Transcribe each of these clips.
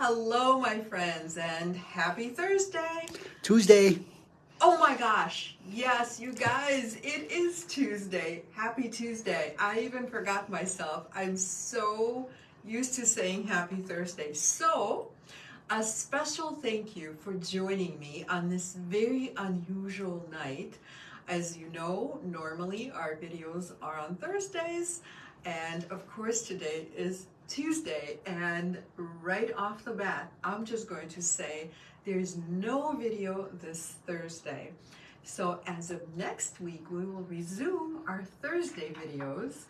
Hello, my friends, and happy Thursday. Tuesday. Oh my gosh, yes, you guys, it is Tuesday. Happy Tuesday. I even forgot myself. I'm so used to saying happy Thursday. So, a special thank you for joining me on this very unusual night. As you know, normally our videos are on Thursdays, and of course today is Tuesday, and right off the bat, I'm just going to say there's no video this Thursday. So as of next week, we will resume our Thursday videos,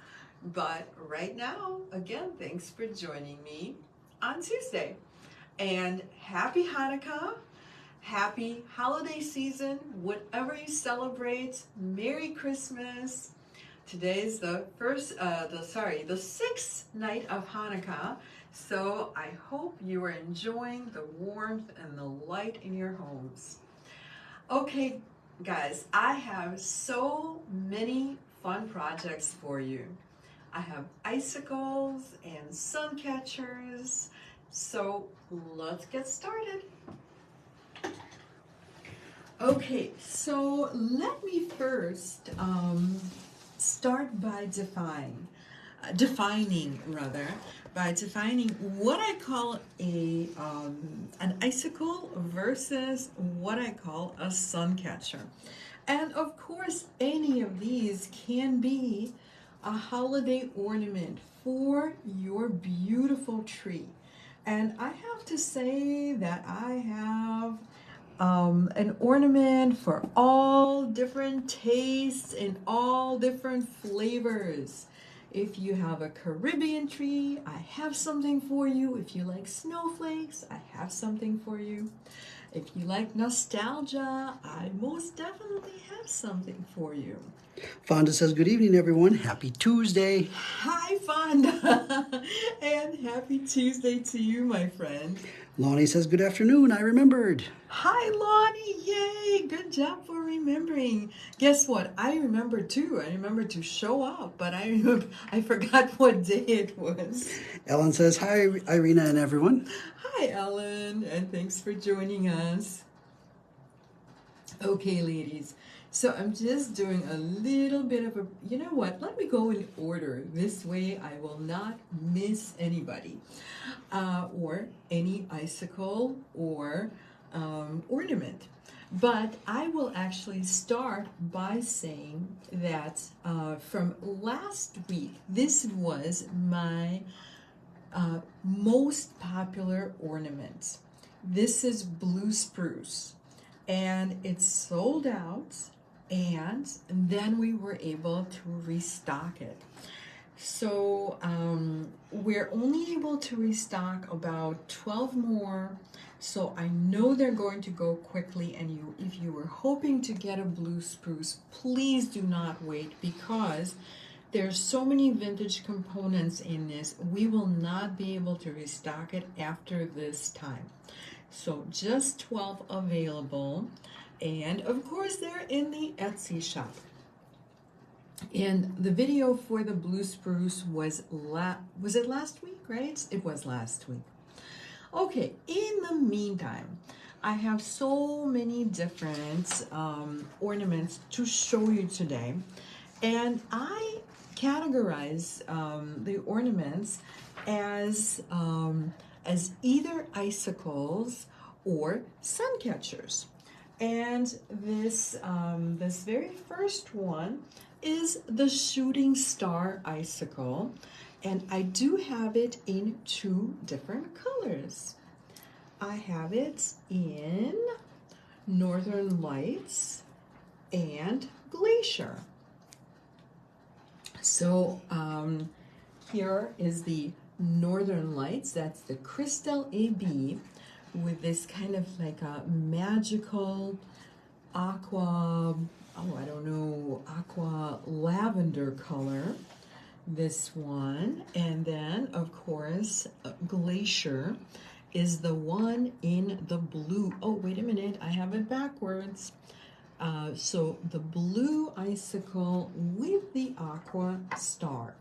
but right now, again, thanks for joining me on Tuesday. And happy Hanukkah, happy holiday season, whatever you celebrate, Merry Christmas. Today's the sixth night of Hanukkah. So I hope you are enjoying the warmth and the light in your homes. Okay, guys, I have so many fun projects for you. I have icicles and sun catchers. So let's get started. Okay, so let me first start by defining what I call an icicle versus what I call a sun catcher. And of course, any of these can be a holiday ornament for your beautiful tree. And I have to say that I have an ornament for all different tastes and all different flavors. If you have a Caribbean tree, I have something for you. If you like snowflakes, I have something for you. If you like nostalgia, I most definitely have something for you. Fonda says, good evening, everyone. Happy Tuesday. Hi, Fonda. And happy Tuesday to you, my friend. Lonnie says, good afternoon. I remembered. Hi, Lonnie. Yay. Good job for remembering. Guess what? I remember too. I remember to show up, but I forgot what day it was. Ellen says, hi, Irina and everyone. Hi, Ellen, and thanks for joining us. Okay, ladies. So I'm just doing a little bit of you know what? Let me go in order. This way I will not miss anybody or any icicle or ornament. But I will actually start by saying that from last week, this was my most popular ornament. This is blue spruce, and it's sold out, and then we were able to restock it. So we're only able to restock about 12 more, so I know they're going to go quickly. And if you were hoping to get a blue spruce, please do not wait, because there's so many vintage components in this. We will not be able to restock it after this time. So just 12 available, and of course they're in the Etsy shop. And the video for the blue spruce was it last week, right? It was last week. Okay, in the meantime, I have so many different ornaments to show you today, and I categorize the ornaments as either icicles or sun catchers. And this very first one is the shooting star icicle, and I do have it in two different colors. I have it in Northern Lights and Glacier. So here is the Northern Lights. That's the Crystal AB with this kind of like a magical aqua lavender color. This one, and then of course Glacier is the one in the blue. Oh, wait a minute, I have it backwards. So the blue icicle with the aqua star.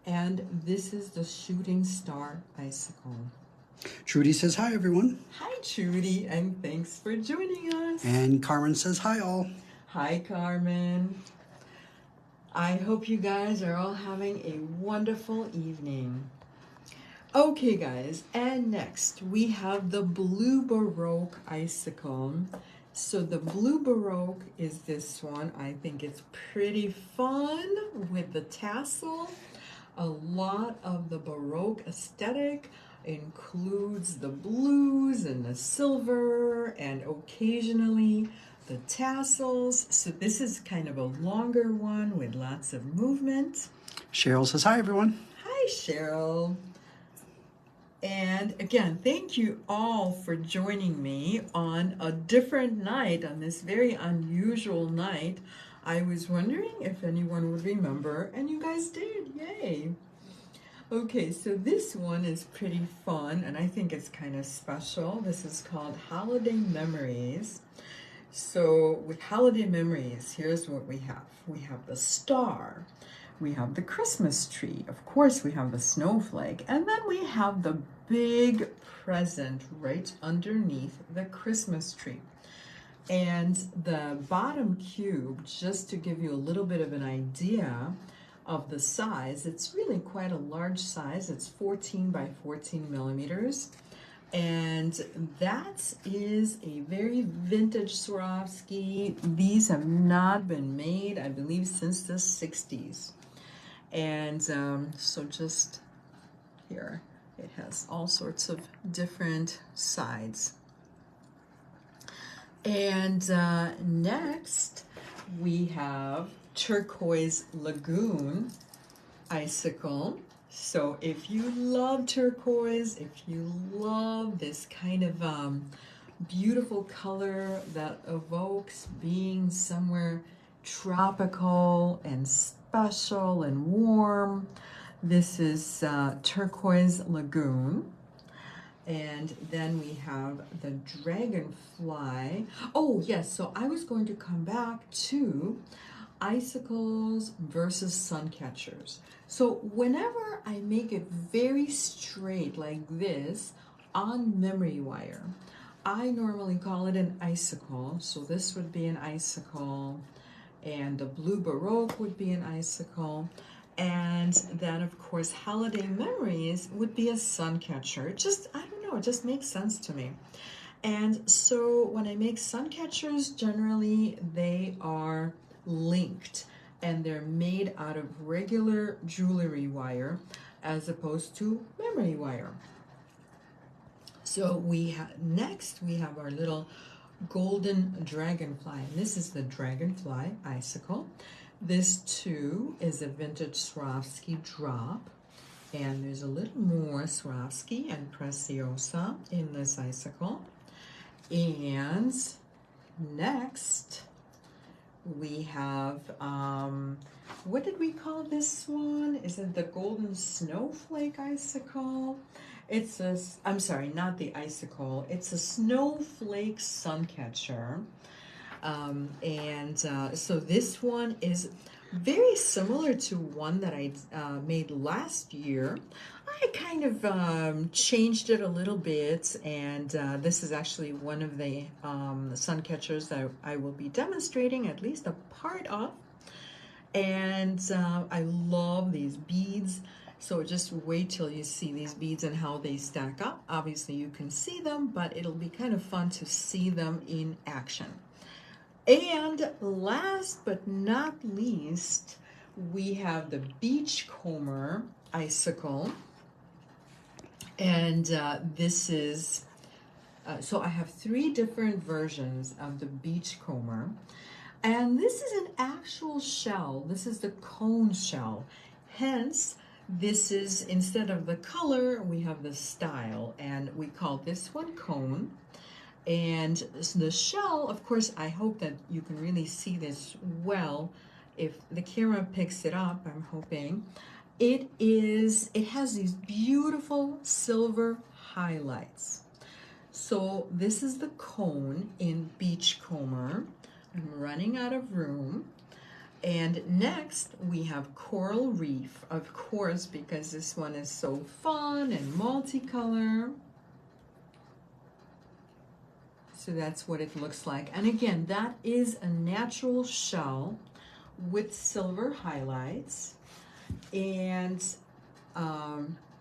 And this is the shooting star icicle. Trudy says hi, everyone. Hi, Trudy, and thanks for joining us. And Carmen says hi, all. Hi, Carmen. I hope you guys are all having a wonderful evening. Okay, guys, and next we have the Blue Baroque Icicle. So the Blue Baroque is this one. I think it's pretty fun with the tassel. A lot of the Baroque aesthetic includes the blues and the silver and occasionally the tassels. So this is kind of a longer one with lots of movement. Cheryl says hi, everyone. Hi, Cheryl. And again, thank you all for joining me on a different night, on this very unusual night. I was wondering if anyone would remember, and you guys did. Yay! Okay, so this one is pretty fun, and I think it's kind of special. This is called Holiday Memories. So with Holiday Memories, here's what we have. We have the star. We have the Christmas tree. Of course, we have the snowflake. And then we have the big present right underneath the Christmas tree. And the bottom cube, just to give you a little bit of an idea of the size, it's really quite a large size. It's 14 by 14 millimeters. And that is a very vintage Swarovski. These have not been made, I believe, since the 60s. And so just here, it has all sorts of different sides. And next, we have Turquoise Lagoon Icicle. So if you love turquoise, if you love this kind of beautiful color that evokes being somewhere tropical and special and warm, this is Turquoise Lagoon. And then we have the Dragonfly. Oh yes, so I was going to come back to icicles versus sun catchers. So whenever I make it very straight like this on memory wire, I normally call it an icicle. So this would be an icicle, and the Blue Baroque would be an icicle, and then of course Holiday Memories would be a sun catcher. Just, I don't know, it just makes sense to me. And so when I make sun catchers, generally they are linked and they're made out of regular jewelry wire as opposed to memory wire. So next we have our little golden dragonfly, and this is the Dragonfly Icicle. This too is a vintage Swarovski drop, and there's a little more Swarovski and Preciosa in this icicle. And next we have, what did we call this one? Is it the Golden Snowflake Icicle? It's a, I'm sorry, not the icicle. It's a Snowflake Suncatcher. So this one is very similar to one that I made last year. I kind of changed it a little bit, and this is actually one of the sun catchers that I will be demonstrating at least a part of. And I love these beads. So just wait till you see these beads and how they stack up. Obviously you can see them, but it'll be kind of fun to see them in action. And last but not least, we have the Beachcomber Icicle. And this is, so I have 3 different versions of the Beachcomber. And this is an actual shell. This is the cone shell. Hence, this is, instead of the color, we have the style. And we call this one cone. And the shell, of course, I hope that you can really see this well. If the camera picks it up, I'm hoping. It has these beautiful silver highlights. So this is the cone in Beachcomber. I'm running out of room. And next we have Coral Reef, of course, because this one is so fun and multicolor. So that's what it looks like. And again, that is a natural shell with silver highlights. And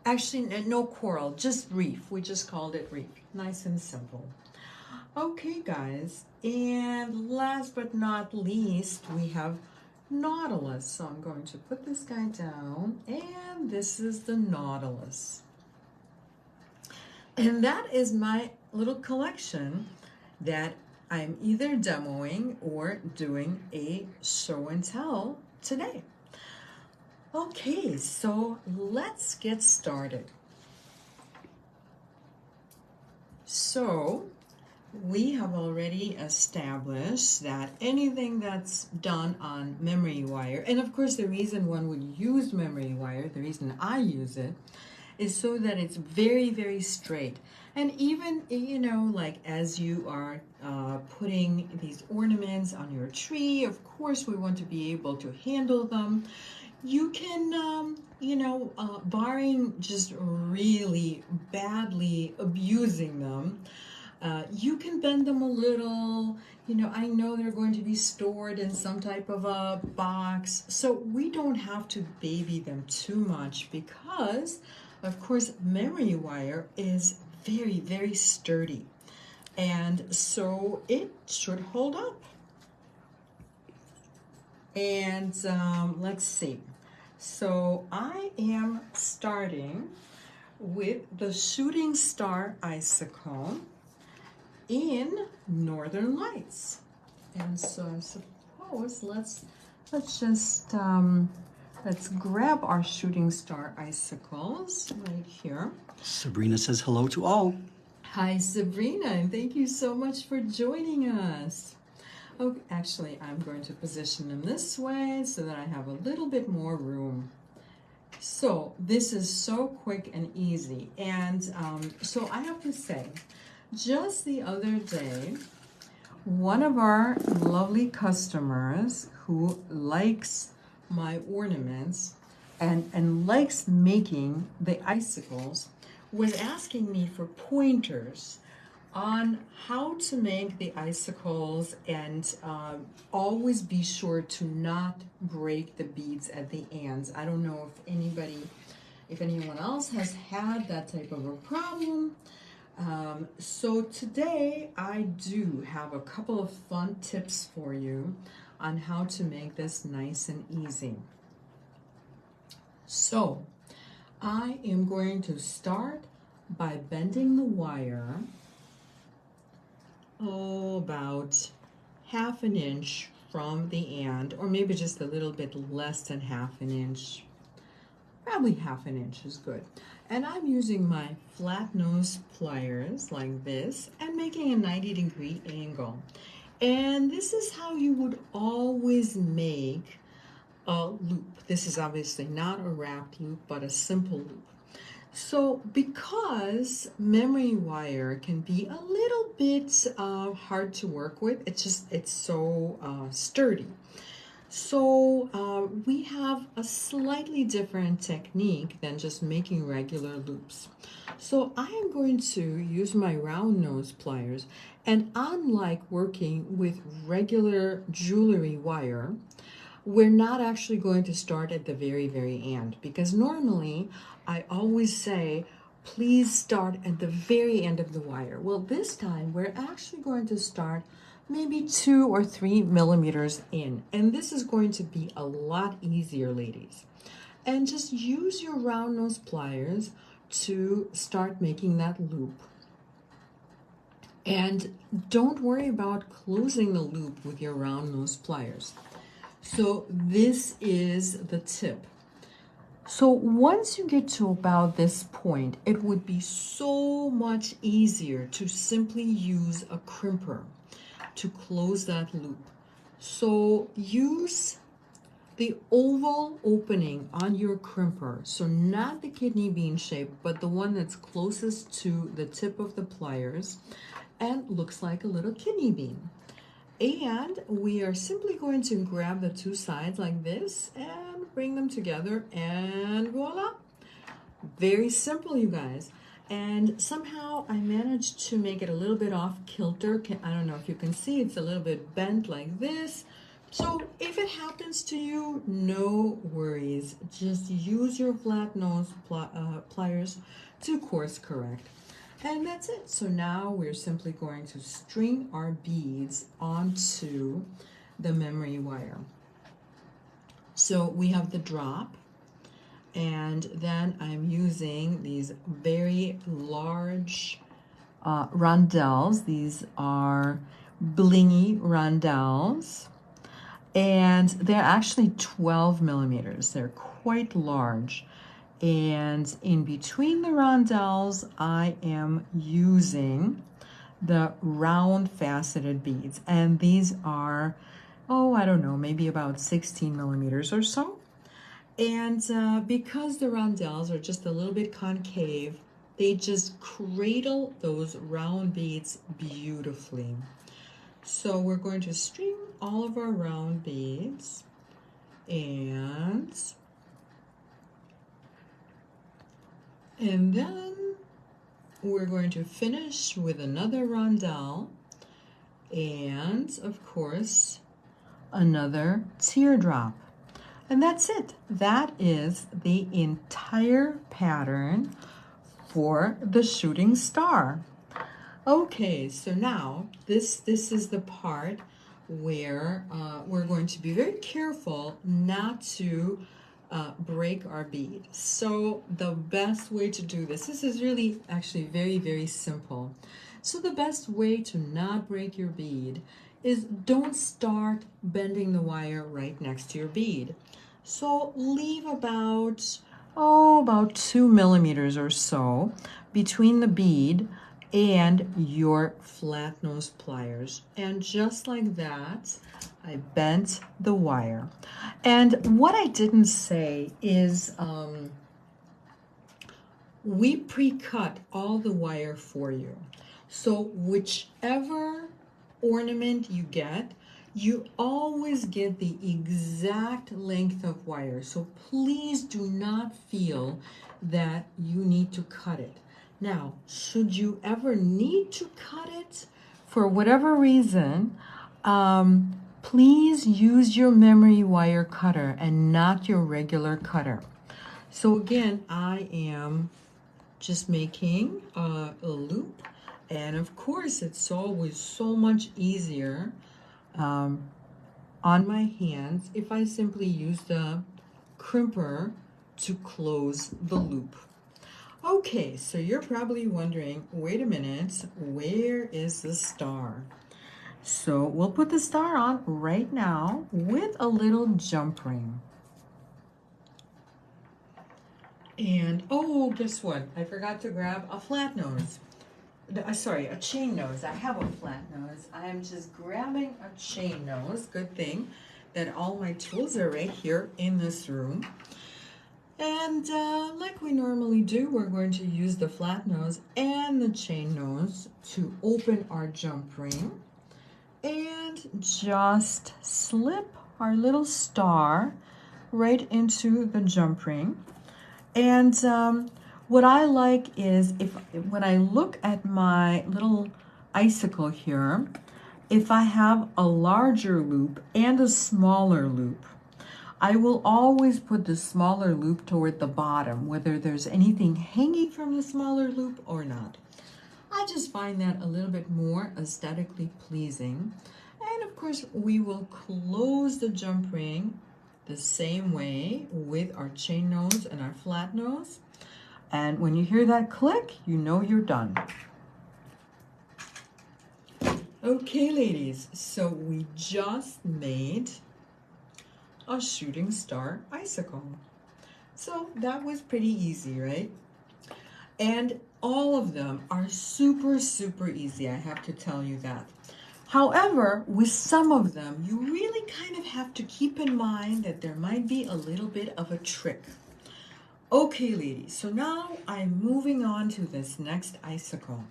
actually no coral, just reef. We just called it reef. Nice and simple. Okay, guys. And last but not least, we have Nautilus. So I'm going to put this guy down, and this is the Nautilus. And that is my little collection that I'm either demoing or doing a show and tell today. Okay, so let's get started. So we have already established that anything that's done on memory wire, and of course the reason one would use memory wire, the reason I use it, is so that it's very, very straight. And even, you know, like as you are putting these ornaments on your tree, of course we want to be able to handle them. You can, you know, barring just really badly abusing them, you can bend them a little. You know, I know they're going to be stored in some type of a box, so we don't have to baby them too much because, of course, memory wire is very, very sturdy, and so it should hold up. And let's see. So I am starting with the Shooting Star Icicle in Northern Lights. And so I suppose let's just let's grab our Shooting Star Icicles right here. Sabrina says hello to all. Hi, Sabrina, and thank you so much for joining us. Oh, actually, I'm going to position them this way so that I have a little bit more room. So this is so quick and easy. And so I have to say, just the other day, one of our lovely customers who likes my ornaments and likes making the icicles was asking me for pointers on how to make the icicles and always be sure to not break the beads at the ends. I don't know if anyone else has had that type of a problem. So today I do have a couple of fun tips for you on how to make this nice and easy. So I am going to start by bending the wire about ½ an inch from the end, or maybe just a little bit less than ½ an inch. Probably ½ an inch is good. And I'm using my flat nose pliers like this and making a 90-degree angle. And this is how you would always make a loop. This is obviously not a wrapped loop, but a simple loop. So because memory wire can be a little bit hard to work with, it's so sturdy. So we have a slightly different technique than just making regular loops. So I am going to use my round nose pliers, and unlike working with regular jewelry wire, we're not actually going to start at the very, very end, because normally I always say, please start at the very end of the wire. Well, this time we're actually going to start maybe 2 or 3 millimeters in, and this is going to be a lot easier, ladies. And just use your round nose pliers to start making that loop. And don't worry about closing the loop with your round nose pliers. So this is the tip. So once you get to about this point, it would be so much easier to simply use a crimper to close that loop. So use the oval opening on your crimper, so not the kidney bean shape, but the one that's closest to the tip of the pliers and looks like a little kidney bean. And we are simply going to grab the two sides like this and bring them together, and voila. Very simple, you guys. And somehow I managed to make it a little bit off kilter. I don't know if you can see, it's a little bit bent like this. So if it happens to you, no worries. Just use your flat nose pliers to course correct. And that's it. So now we're simply going to string our beads onto the memory wire. So we have the drop, and then I'm using these very large rondelles. These are blingy rondelles, and they're actually 12 millimeters. They're quite large. And in between the rondelles, I am using the round faceted beads. And these are, oh, I don't know, maybe about 16 millimeters or so. And because the rondelles are just a little bit concave, they just cradle those round beads beautifully. So we're going to string all of our round beads, and then we're going to finish with another rondelle, and of course another teardrop. And that's it. That is the entire pattern for the shooting star. Okay, so now this is the part where we're going to be very careful not to break our bead. So the best way to do this is really actually very, very simple. So the best way to not break your bead is don't start bending the wire right next to your bead. So leave about 2 millimeters or so between the bead and your flat nose pliers. And just like that, I bent the wire. And what I didn't say is we pre-cut all the wire for you. So whichever ornament you get, you always get the exact length of wire. So please do not feel that you need to cut it. Now, should you ever need to cut it for whatever reason, please use your memory wire cutter and not your regular cutter. So again, I am just making a loop, and of course it's always so much easier on my hands if I simply use the crimper to close the loop. Okay, so you're probably wondering, wait a minute, where is the star? So we'll put the star on right now with a little jump ring. And oh, guess what? I forgot to grab a flat nose. Sorry, a chain nose. I have a flat nose. I am just grabbing a chain nose. Good thing that all my tools are right here in this room. And like we normally do, we're going to use the flat nose and the chain nose to open our jump ring and just slip our little star right into the jump ring. And what I like is when I look at my little icicle here, if I have a larger loop and a smaller loop, I will always put the smaller loop toward the bottom, whether there's anything hanging from the smaller loop or not. I just find that a little bit more aesthetically pleasing. And of course, we will close the jump ring the same way with our chain nose and our flat nose. And when you hear that click, you know you're done. Okay, ladies, so we just made a shooting star icicle. So that was pretty easy, right? And all of them are super, super easy, I have to tell you that. However, with some of them, you really kind of have to keep in mind that there might be a little bit of a trick. Okay, ladies, so now I'm moving on to this next icicle.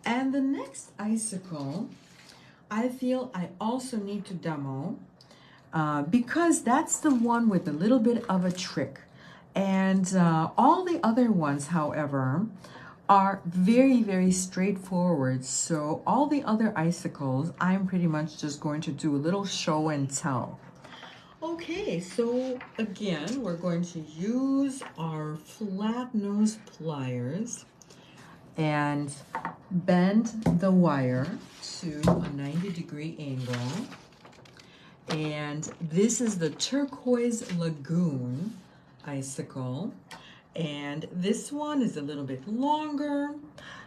And the next icicle, I feel I also need to demo because that's the one with a little bit of a trick. And all the other ones, however, are very, very straightforward. So all the other icicles, I'm pretty much just going to do a little show and tell. Okay, so again, we're going to use our flat nose pliers and bend the wire to a 90-degree angle. And this is the Turquoise Lagoon icicle. And this one is a little bit longer,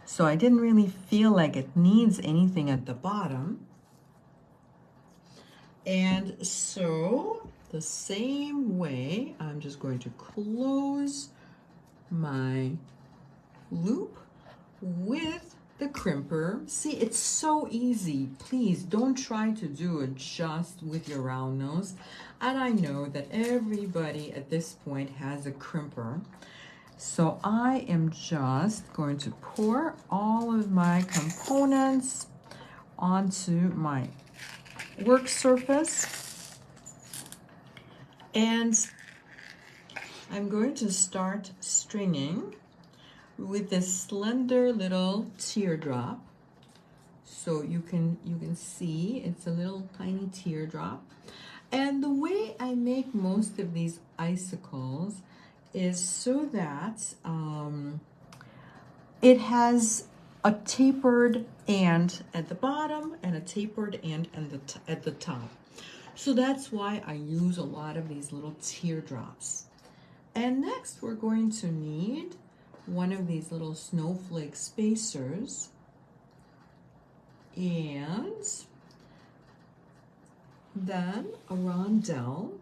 so I didn't really feel like it needs anything at the bottom. And so the same way, I'm just going to close my loop with the crimper. See, it's so easy. Please don't try to do it just with your round nose. And I know that everybody at this point has a crimper. So I am just going to pour all of my components onto my work surface. And I'm going to start stringing with this slender little teardrop. So you can see it's a little tiny teardrop. And the way I make most of these icicles is so that it has a tapered end at the bottom and a tapered end at the top. So that's why I use a lot of these little teardrops. And next we're going to need one of these little snowflake spacers and then a rondelle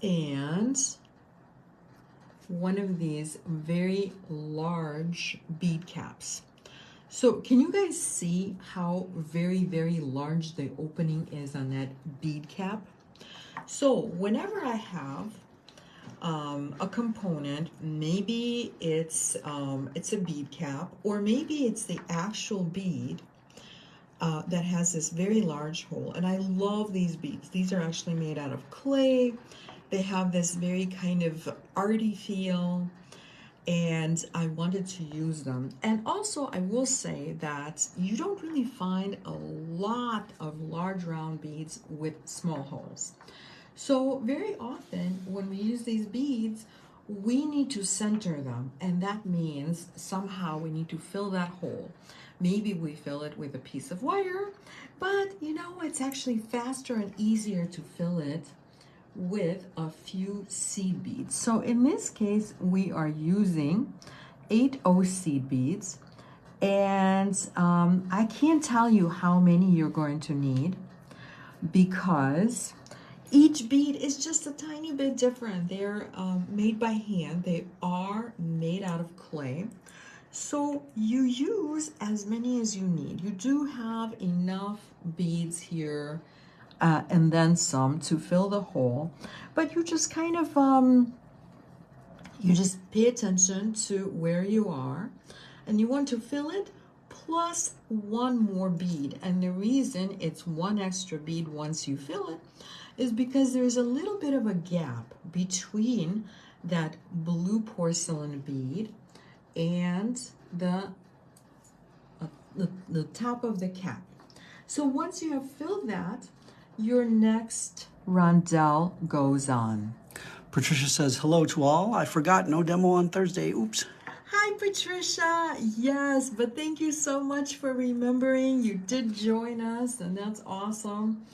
and one of these very large bead caps. So can you guys see how very, very large the opening is on that bead cap? So whenever I have a component, maybe it's a bead cap, or maybe it's the actual bead that has this very large hole. And I love these beads. These are actually made out of clay. They have this very kind of arty feel, and I wanted to use them. And also I will say that you don't really find a lot of large round beads with small holes. So very often when we use these beads, we need to center them, and that means somehow we need to fill that hole. Maybe we fill it with a piece of wire, but you know, it's actually faster and easier to fill it with a few seed beads. So in this case, we are using 8/0 seed beads, and I can't tell you how many you're going to need because each bead is just a tiny bit different. They're made by hand. They are made out of clay. So you use as many as you need. You do have enough beads here and then some to fill the hole, but you just kind of, you just pay attention to where you are, and you want to fill it plus one more bead. And the reason it's one extra bead once you fill it is because there's a little bit of a gap between that blue porcelain bead and the top of the cap. So once you have filled that, your next rondelle goes on. Patricia says, hello to all. I forgot, no demo on Thursday. Oops. Hi, Patricia. Yes, but thank you so much for remembering. You did join us, and that's awesome.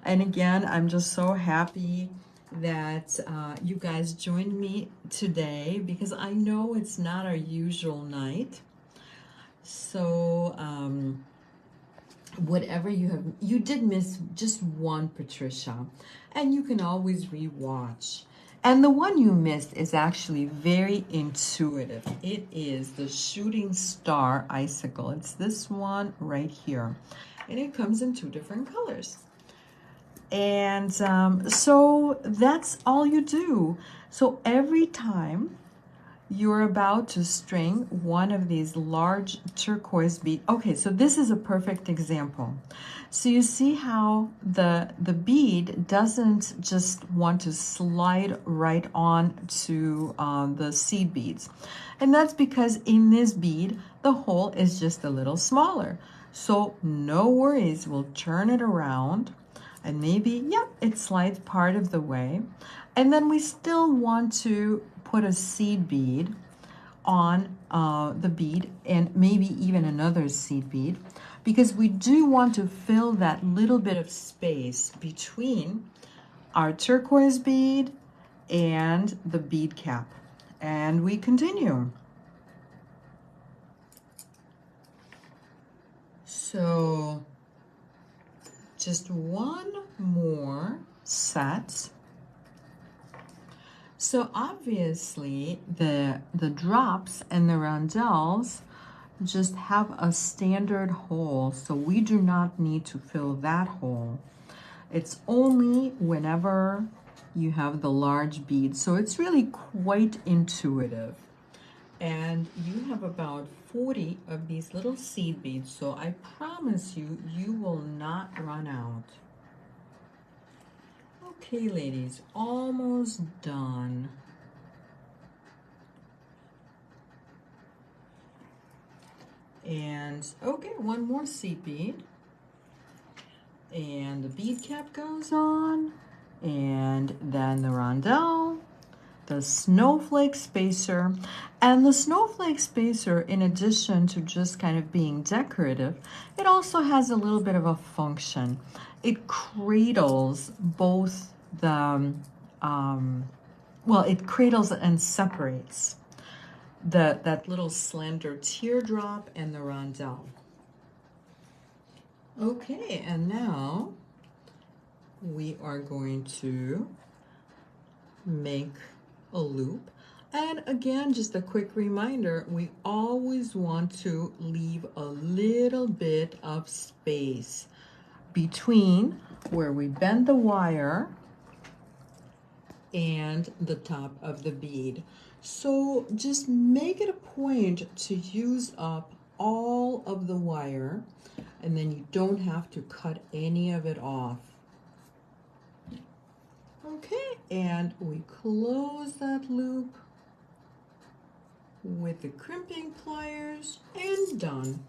And again, I'm just so happy that you guys joined me today, because I know it's not our usual night. So whatever you did miss just one, Patricia, and you can always rewatch. And the one you missed is actually very intuitive. It is the Shooting Star Icicle. It's this one right here, and it comes in 2 different colors. And so that's all you do. So every time you're about to string one of these large turquoise beads. Okay, so this is a perfect example. So you see how the bead doesn't just want to slide right on to the seed beads. And that's because in this bead, the hole is just a little smaller. So no worries, we'll turn it around and maybe, yep, it slides part of the way. And then we still want to put a seed bead on the bead and maybe even another seed bead, because we do want to fill that little bit of space between our turquoise bead and the bead cap. And we continue. So just one more set. So obviously the drops and the rondelles just have a standard hole, so we do not need to fill that hole. It's only whenever you have the large bead, so it's really quite intuitive. And you have about 40 of these little seed beads, so I promise you, you will not run out. Okay, ladies, almost done. And okay, one more seed bead. And the bead cap goes on. And then the rondelle, the snowflake spacer. And the snowflake spacer, in addition to just kind of being decorative, it also has a little bit of a function. It cradles both the, well, it cradles and separates that little slender teardrop and the rondelle. Okay, and now we are going to make a loop. And again, just a quick reminder, we always want to leave a little bit of space between where we bend the wire and the top of the bead. So just make it a point to use up all of the wire, and then you don't have to cut any of it off. Okay, and we close that loop with the crimping pliers and done.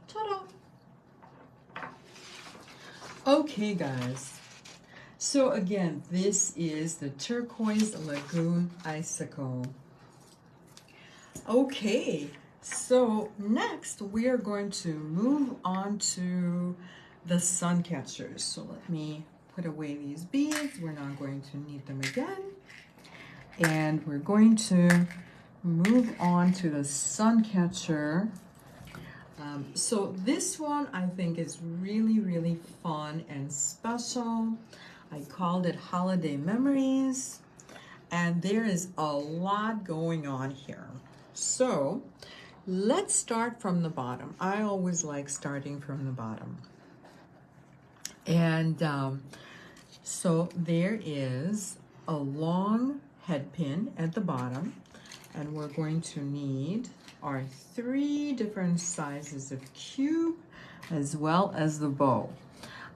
Ta-da! Okay, guys. So again, this is the Turquoise Lagoon Icicle. Okay, so next we are going to move on to the sun catchers. So let me put away these beads. We're not going to need them again. And we're going to move on to the sun catcher. So this one I think is really, really fun and special. I called it Holiday Memories, and there is a lot going on here. So let's start from the bottom. I always like starting from the bottom. And so there is a long head pin at the bottom, and we're going to need our 3 different sizes of cube as well as the bow.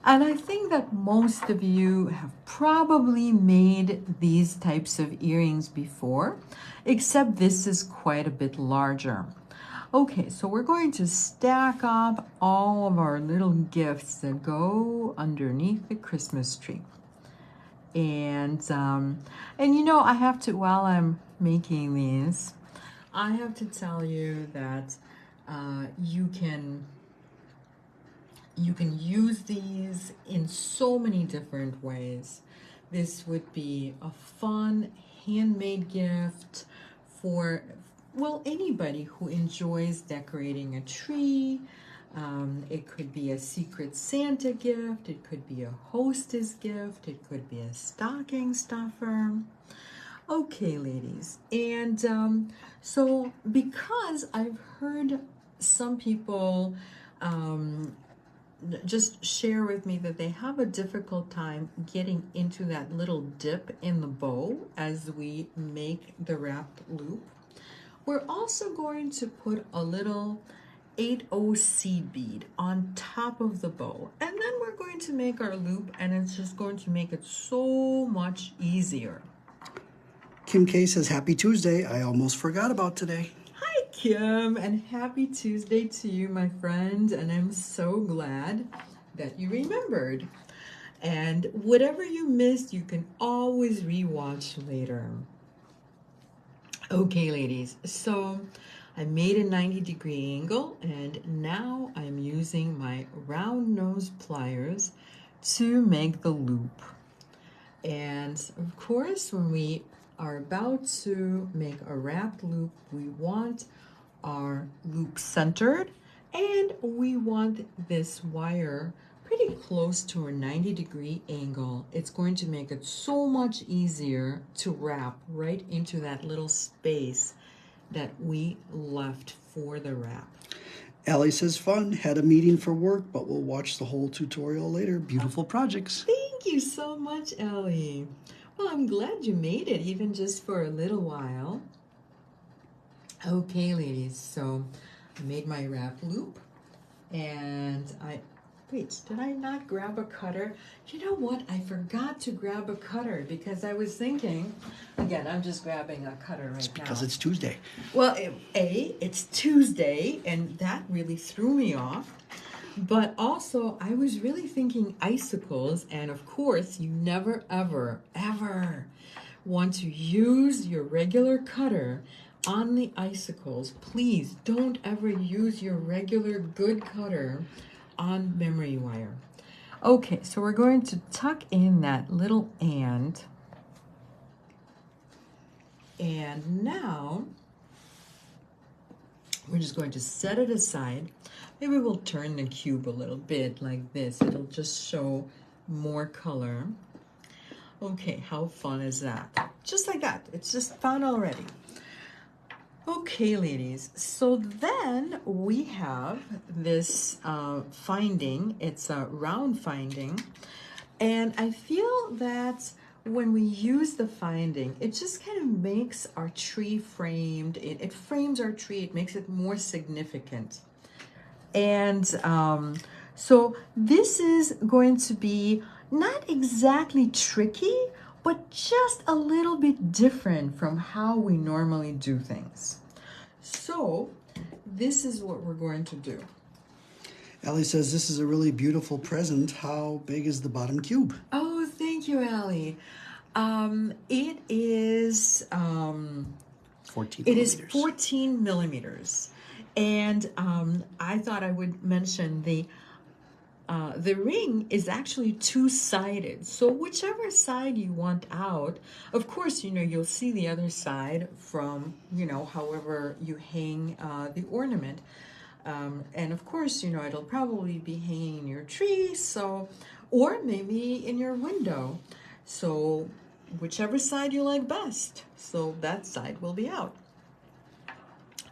And I think that most of you have probably made these types of earrings before, except this is quite a bit larger. Okay, so we're going to stack up all of our little gifts that go underneath the Christmas tree. And you know, I have to, while I'm making these, I have to tell you that you can use these in so many different ways. This would be a fun handmade gift for, well, anybody who enjoys decorating a tree. It could be a Secret Santa gift. It could be a hostess gift. It could be a stocking stuffer. Okay, ladies. And so because I've heard some people just share with me that they have a difficult time getting into that little dip in the bow as we make the wrapped loop. We're also going to put a little 8/0 seed bead on top of the bow, and then we're going to make our loop, and it's just going to make it so much easier. Kim K says, Happy Tuesday. I almost forgot about today. Hi, Kim, and happy Tuesday to you, my friend, and I'm so glad that you remembered. And whatever you missed, you can always rewatch later. Okay, ladies, so I made a 90-degree angle, and now I'm using my round nose pliers to make the loop. And of course, when we are about to make a wrapped loop, we want our loop centered, and we want this wire pretty close to a 90-degree angle. It's going to make it so much easier to wrap right into that little space that we left for the wrap. Allie says, fun. Had a meeting for work, but we'll watch the whole tutorial later. Beautiful projects. Thank you so much, Ellie. Well, I'm glad you made it, even just for a little while. Okay, ladies, so I made my wrap loop, and wait, did I not grab a cutter? You know what? I forgot to grab a cutter because I was thinking, again, I'm just grabbing a cutter right now. Because it's Tuesday. Well, it's Tuesday, and that really threw me off. But also, I was really thinking icicles, and of course, you never, ever, ever want to use your regular cutter on the icicles. Please don't ever use your regular good cutter on memory wire. Okay, so we're going to tuck in that little and now we're just going to set it aside. Maybe we'll turn the cube a little bit like this. It'll just show more color. Okay, how fun is that? Just like that. It's just fun already. Okay, ladies, so then we have this finding. It's a round finding, and I feel that when we use the finding, it just kind of makes our tree framed. It frames our tree. It makes it more significant. And so this is going to be not exactly tricky, but just a little bit different from how we normally do things. So this is what we're going to do. Allie says, this is a really beautiful present. How big is the bottom cube? Oh, thank you, Allie. It is 14 it millimeters. is 14 millimeters. And I thought I would mention the ring is actually two-sided. So whichever side you want out, of course, you'll see the other side from, however you hang the ornament. And of course, it'll probably be hanging in your tree, or maybe in your window. So whichever side you like best. So that side will be out.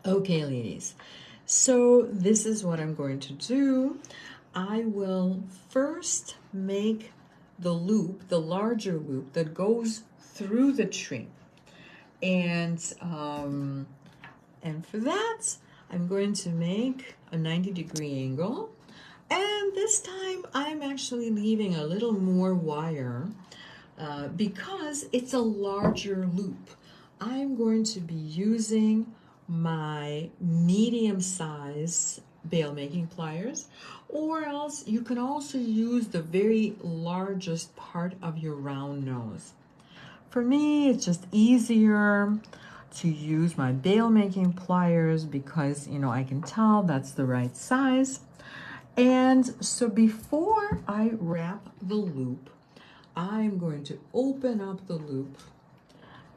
Okay, ladies. So this is what I'm going to do. I will first make the loop, the larger loop that goes through the tree. And for that, I'm going to make a 90-degree angle. And this time I'm actually leaving a little more wire because it's a larger loop. I'm going to be using my medium-size bail making pliers, or else you can also use the very largest part of your round nose. For me, it's just easier to use my bail making pliers because I can tell that's the right size. And so before I wrap the loop, I'm going to open up the loop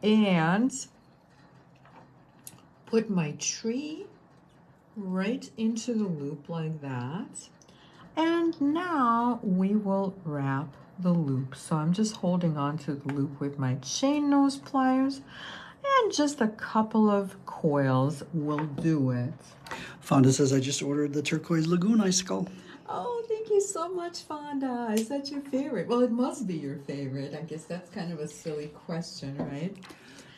and put my tree right into the loop like that. And now we will wrap the loop. So I'm just holding on to the loop with my chain nose pliers, and just a couple of coils will do it. Fonda says, I just ordered the turquoise lagoon icicle. Oh, thank you so much, Fonda. Is that your favorite? Well, it must be your favorite. I guess that's kind of a silly question, right?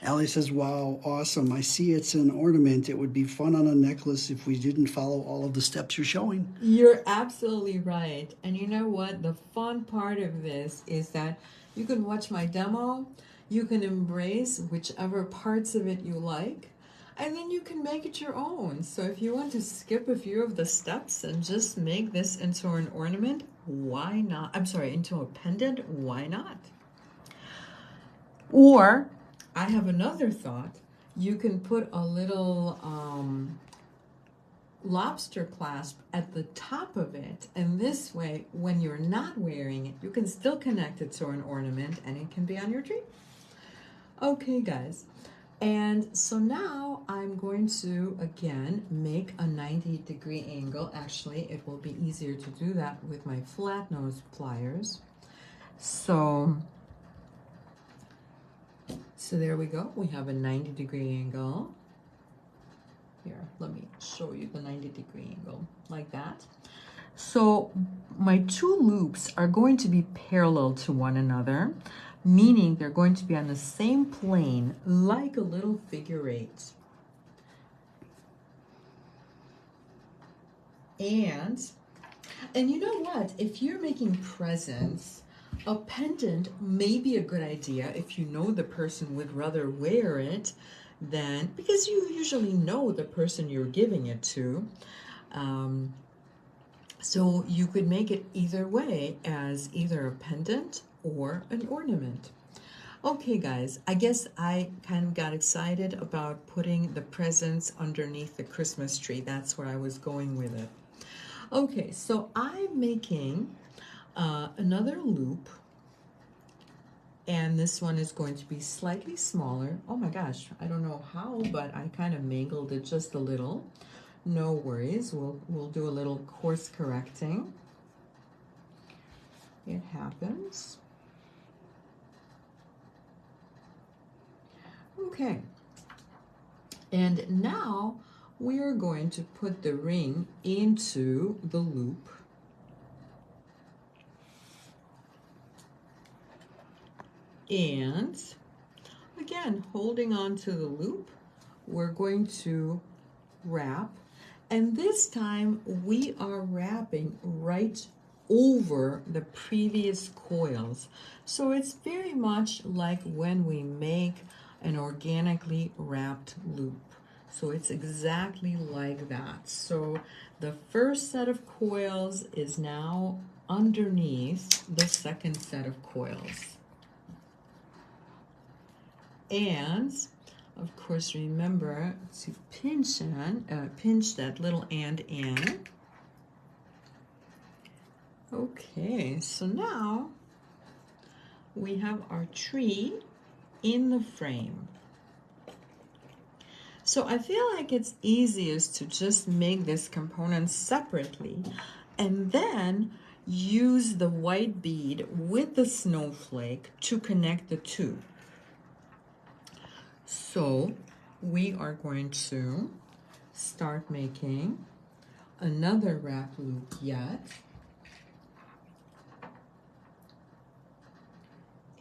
Allie says, wow, awesome. I see it's an ornament. It would be fun on a necklace if we didn't follow all of the steps you're showing. You're absolutely right. And you know what? The fun part of this is that you can watch my demo, you can embrace whichever parts of it you like, and then you can make it your own. So if you want to skip a few of the steps and just make this into an ornament, why not? I'm sorry, into a pendant, why not? Or I have another thought. You can put a little lobster clasp at the top of it, and this way when you're not wearing it, you can still connect it to an ornament and it can be on your tree. Okay, guys, and so now I'm going to again make a 90-degree angle. Actually, it will be easier to do that with my flat nose pliers. So there we go. We have a 90-degree angle. Here, let me show you the 90-degree angle, like that. So my two loops are going to be parallel to one another, meaning they're going to be on the same plane, like a little figure eight. And you know what? If you're making presents, a pendant may be a good idea if you know the person would rather wear it than, because you usually know the person you're giving it to. So you could make it either way, as either a pendant or an ornament. Okay, guys, I guess I kind of got excited about putting the presents underneath the Christmas tree. That's where I was going with it. Okay, so I'm making another loop, and this one is going to be slightly smaller. Oh my gosh, I don't know how, but I kind of mangled it just a little. No worries, we'll do a little course correcting. It happens. Okay, and now we are going to put the ring into the loop. And again, holding on to the loop, we're going to wrap. And this time we are wrapping right over the previous coils. So it's very much like when we make an organically wrapped loop. So it's exactly like that. So the first set of coils is now underneath the second set of coils. And of course, remember to pinch that little end in. Okay, so now we have our tree in the frame. So I feel like it's easiest to just make this component separately and then use the white bead with the snowflake to connect the two. So we are going to start making another wrap loop yet.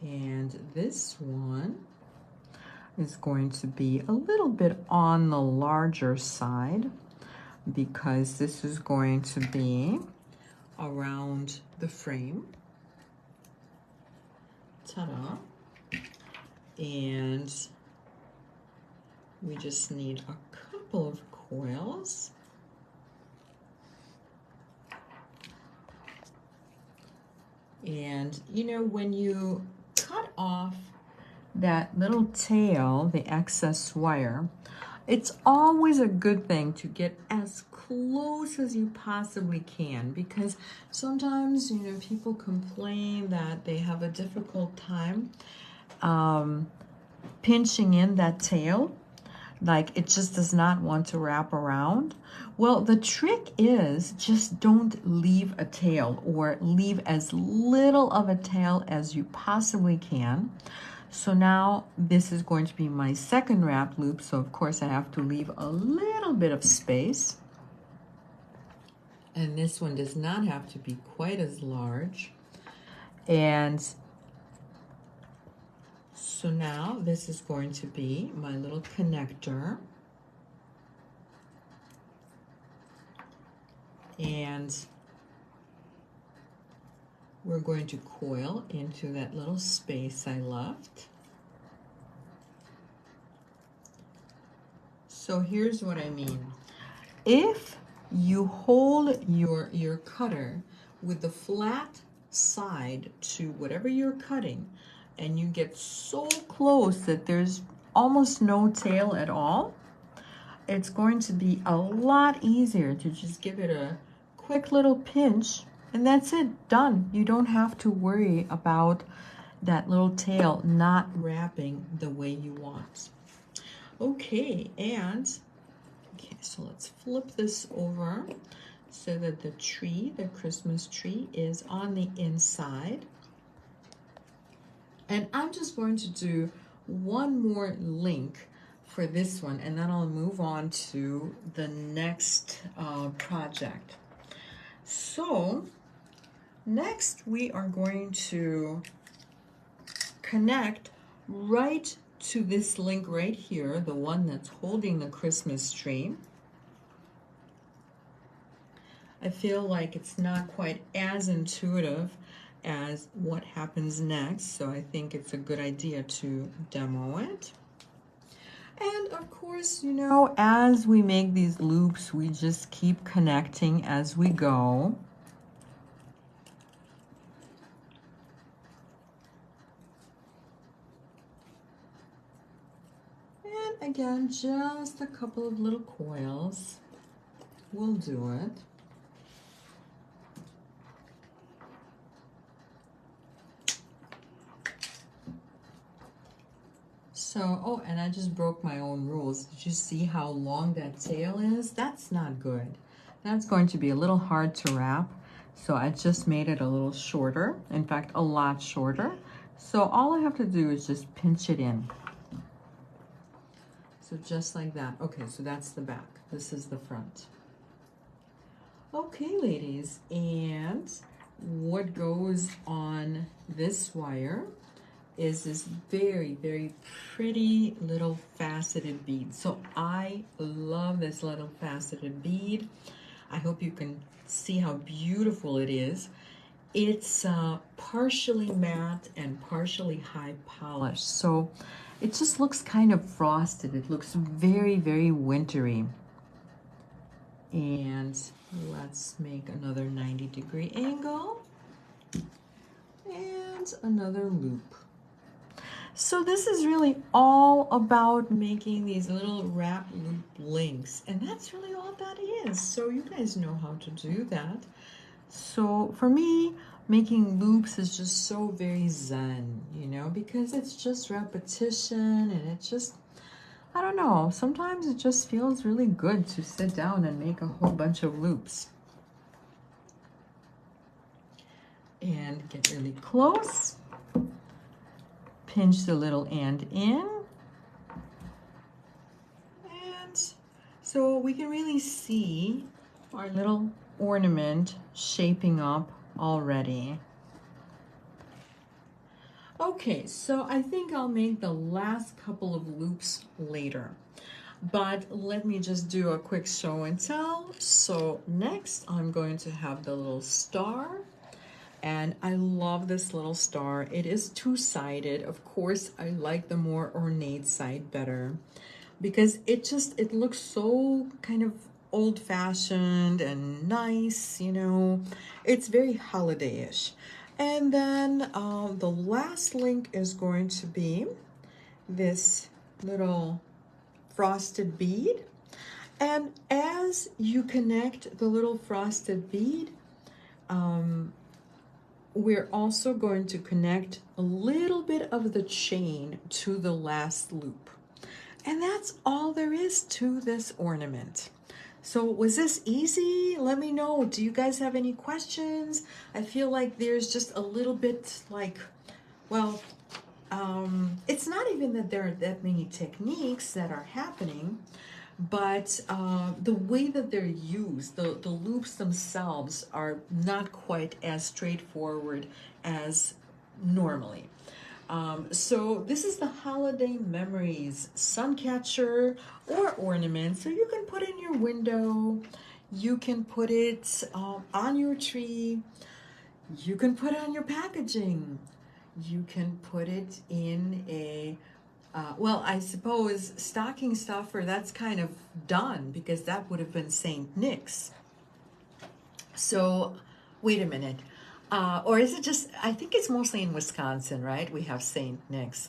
And this one is going to be a little bit on the larger side because this is going to be around the frame. Ta-da. And we just need a couple of coils. And you know, when you cut off that little tail, the excess wire, it's always a good thing to get as close as you possibly can, because sometimes, you know, people complain that they have a difficult time pinching in that tail, like it just does not want to wrap around. Well, the trick is just don't leave a tail, or leave as little of a tail as you possibly can. So now this is going to be my second wrap loop, so of course I have to leave a little bit of space. And this one does not have to be quite as large. And so now this is going to be my little connector. And we're going to coil into that little space I left. So here's what I mean. If you hold your cutter with the flat side to whatever you're cutting, and you get so close that there's almost no tail at all, it's going to be a lot easier to just give it a quick little pinch, and that's it, done. You don't have to worry about that little tail not wrapping the way you want. Okay, so let's flip this over so that the tree, the Christmas tree, is on the inside. And I'm just going to do one more link for this one, and then I'll move on to the next project. So next we are going to connect right to this link right here, the one that's holding the Christmas tree. I feel like it's not quite as intuitive as what happens next, so I think it's a good idea to demo it. And of course, you know, as we make these loops, we just keep connecting as we go. And again, just a couple of little coils will do it. So, oh, and I just broke my own rules. Did you see how long that tail is? That's not good. That's going to be a little hard to wrap. So I just made it a little shorter. In fact, a lot shorter. So all I have to do is just pinch it in. So just like that. Okay, so that's the back. This is the front. Okay, ladies, and what goes on this wire is this very, very pretty little faceted bead. So I love this little faceted bead. I hope you can see how beautiful it is. It's partially matte and partially high polished. So it just looks kind of frosted. It looks very, very wintry. And let's make another 90-degree angle and another loop. So this is really all about making these little wrap loop links, and that's really all that is. So you guys know how to do that. So for me, making loops is just so very zen, you know, because it's just repetition, and it just, I don't know, sometimes it just feels really good to sit down and make a whole bunch of loops. And get really close. Pinch the little end in. And so we can really see our little ornament shaping up already. Okay, so I think I'll make the last couple of loops later, but let me just do a quick show and tell. So next I'm going to have the little star, and I love this little star. It is two-sided. Of course, I like the more ornate side better because it looks so kind of old-fashioned and nice, you know. It's very holiday-ish. And then the last link is going to be this little frosted bead. And as you connect the little frosted bead, we're also going to connect a little bit of the chain to the last loop. And that's all there is to this ornament. So was this easy? Let me know. Do you guys have any questions? I feel like there's just a little bit like, well, it's not even that there are that many techniques that are happening, but the way that they're used, the loops themselves are not quite as straightforward as normally. So this is the Holiday Memories Suncatcher or ornament. So you can put in your window, you can put it on your tree, you can put it on your packaging, you can put it in a well, I suppose stocking stuffer, that's kind of done because that would have been St. Nick's. So, wait a minute. Or is it just, I think it's mostly in Wisconsin, right? We have St. Nick's.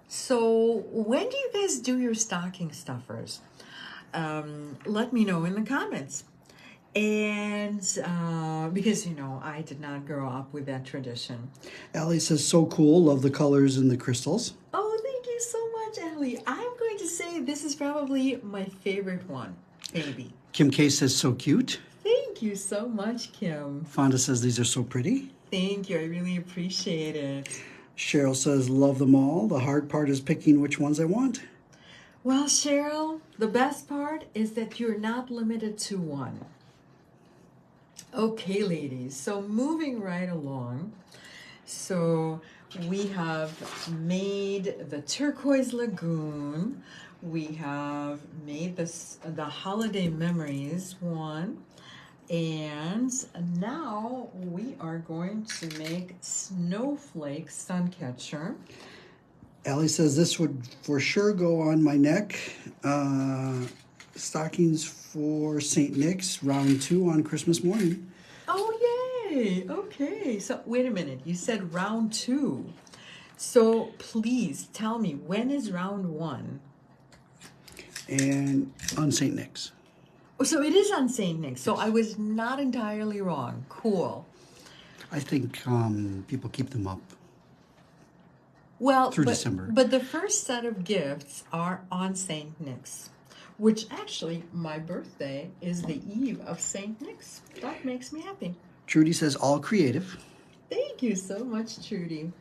So, when do you guys do your stocking stuffers? Let me know in the comments. And because, I did not grow up with that tradition. Allie says, so cool. Love the colors and the crystals. Oh, thank you so much, Allie. I'm going to say this is probably my favorite one, maybe. Kim K says, so cute. Thank you so much, Kim. Fonda says, these are so pretty. Thank you. I really appreciate it. Cheryl says, love them all. The hard part is picking which ones I want. Well, Cheryl, the best part is that you're not limited to one. Okay, ladies, so moving right along. So we have made the turquoise lagoon. We have made the holiday memories one. And now we are going to make Snowflake Suncatcher. Allie says this would for sure go on my neck. Stockings for St. Nick's, round 2 on Christmas morning. Oh, yay! Okay, so wait a minute. You said round 2. So please tell me, when is round 1? And on St. Nick's. Oh, so it is on St. Nick's. So I was not entirely wrong. Cool. I think people keep them up. Well, through December. But the first set of gifts are on St. Nick's, which actually, my birthday is the eve of St. Nick's. That makes me happy. Trudy says, all creative. Thank you so much, Trudy.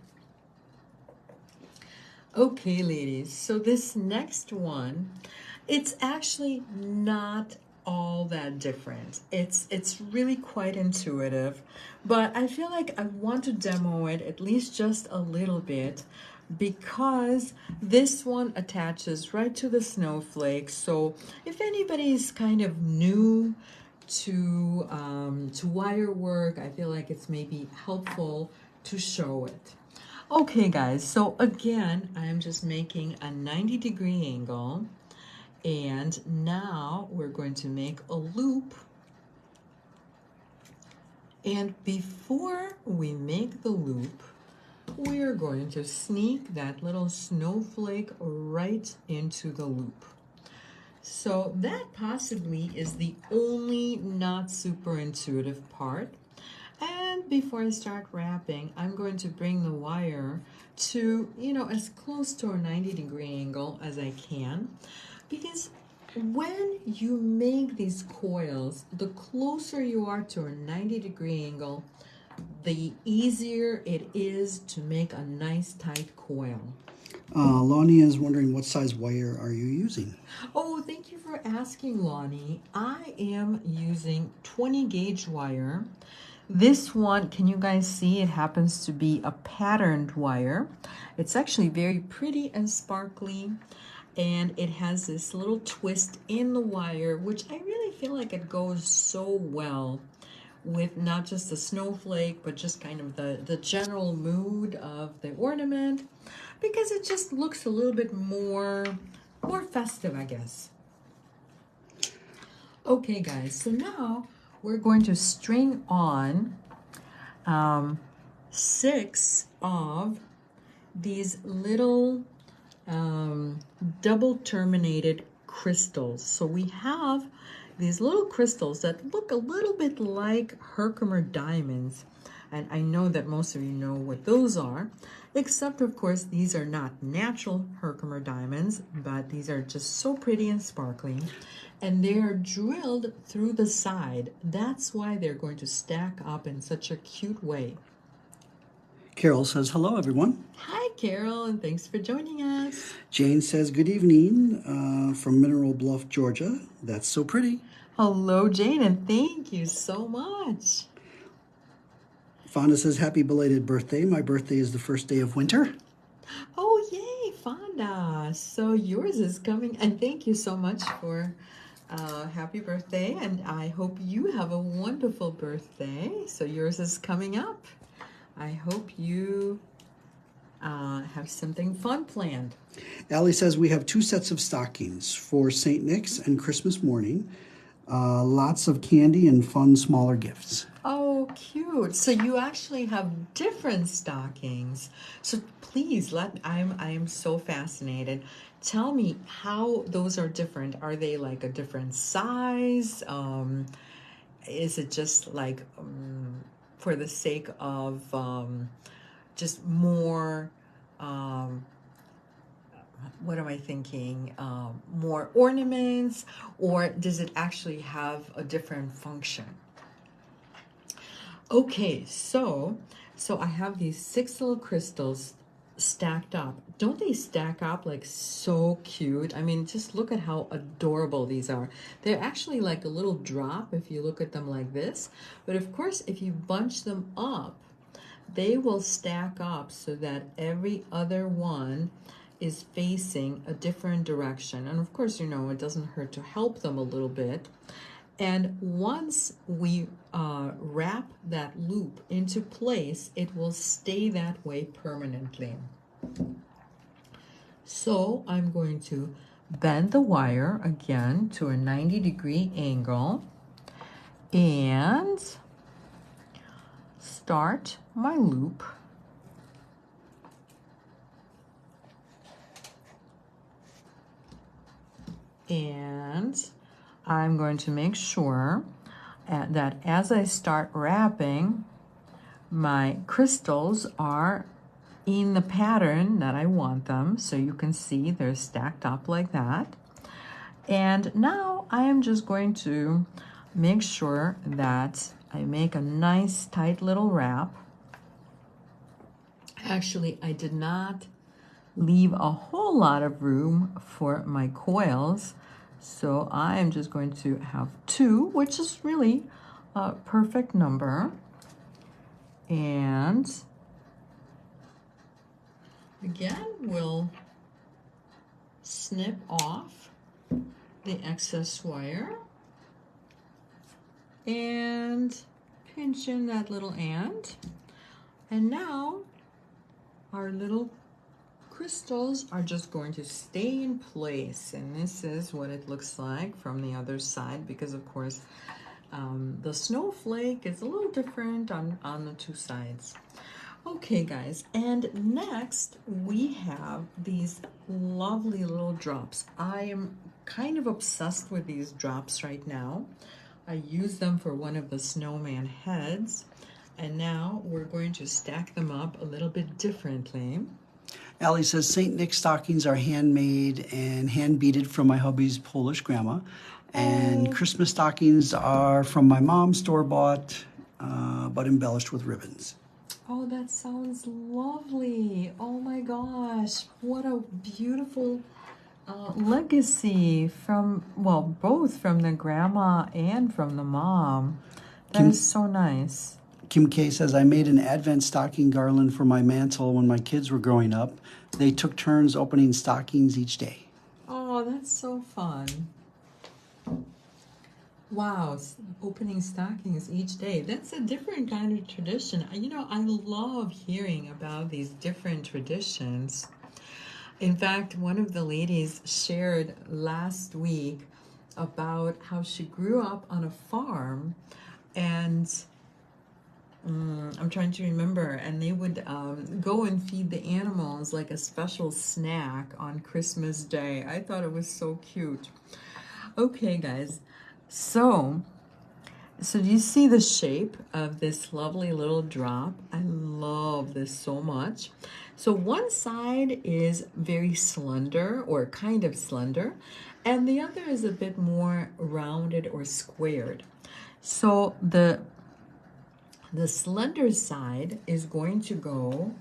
Okay, ladies, so this next one, it's actually not all that different. It's really quite intuitive, but I feel like I want to demo it at least just a little bit because this one attaches right to the snowflake. So if anybody's kind of new to wire work, I feel like it's maybe helpful to show it. Okay, guys, so again, I'm just making a 90-degree angle. And now we're going to make a loop. And before we make the loop, we're going to sneak that little snowflake right into the loop. So that possibly is the only not super intuitive part. And before I start wrapping, I'm going to bring the wire to, as close to a 90-degree angle as I can. Because when you make these coils, the closer you are to a 90-degree angle, the easier it is to make a nice tight coil. Lonnie is wondering what size wire are you using? Oh, thank you for asking, Lonnie. I am using 20 gauge wire. This one, can you guys see? It happens to be a patterned wire. It's actually very pretty and sparkly. And it has this little twist in the wire, which I really feel like it goes so well with not just the snowflake, but just kind of the general mood of the ornament, because it just looks a little bit more festive, I guess. Okay, guys, so now we're going to string on 6 of these little double terminated crystals. So we have these little crystals that look a little bit like Herkimer diamonds, and I know that most of you know what those are, except of course these are not natural Herkimer diamonds, but these are just so pretty and sparkling, and they are drilled through the side. That's why they're going to stack up in such a cute way. Carol says, hello, everyone. Hi, Carol, and thanks for joining us. Jane says, good evening from Mineral Bluff, Georgia. That's so pretty. Hello, Jane, and thank you so much. Fonda says, happy belated birthday. My birthday is the first day of winter. Oh, yay, Fonda. So yours is coming, and thank you so much for happy birthday, and I hope you have a wonderful birthday. So yours is coming up. I hope you have something fun planned. Allie says, we have 2 sets of stockings for St. Nick's and Christmas morning. Lots of candy and fun smaller gifts. Oh, cute. So you actually have different stockings. So please I am so fascinated. Tell me how those are different. Are they like a different size? Is it just like for the sake of just more what am I thinking? More ornaments, or does it actually have a different function? Okay, so I have these 6 little crystals stacked up. Don't they stack up like so cute? I mean, just look at how adorable these are. They're actually like a little drop if you look at them like this. But of course, if you bunch them up, they will stack up so that every other one is facing a different direction. And of course, you know, it doesn't hurt to help them a little bit. And once we wrap that loop into place, it will stay that way permanently. So I'm going to bend the wire again to a 90-degree angle and start my loop. And I'm going to make sure that as I start wrapping, my crystals are in the pattern that I want them. So you can see they're stacked up like that. And now I am just going to make sure that I make a nice tight little wrap. Actually, I did not leave a whole lot of room for my coils. So I am just going to have 2, which is really a perfect number. And again, we'll snip off the excess wire and pinch in that little end. And now our little crystals are just going to stay in place, and this is what it looks like from the other side, because of course the snowflake is a little different on the 2 sides. Okay guys, and next we have these lovely little drops. I am kind of obsessed with these drops right now. I use them for one of the snowman heads, and now we're going to stack them up a little bit differently. Allie says, St. Nick's stockings are handmade and hand-beaded from my hubby's Polish grandma. And Christmas stockings are from my mom, store-bought, but embellished with ribbons. Oh, that sounds lovely. Oh my gosh, what a beautiful legacy from, well, both from the grandma and from the mom. That is so nice. Kim K says, I made an Advent stocking garland for my mantle when my kids were growing up. They took turns opening stockings each day. Oh, that's so fun. Wow, opening stockings each day. That's a different kind of tradition. You know, I love hearing about these different traditions. In fact, one of the ladies shared last week about how she grew up on a farm, and I'm trying to remember, and they would go and feed the animals like a special snack on Christmas Day. I thought it was so cute. Okay, guys, so do you see the shape of this lovely little drop? I love this so much. So one side is very slender, or kind of slender, and the other is a bit more rounded or squared. So the The slender side is going to go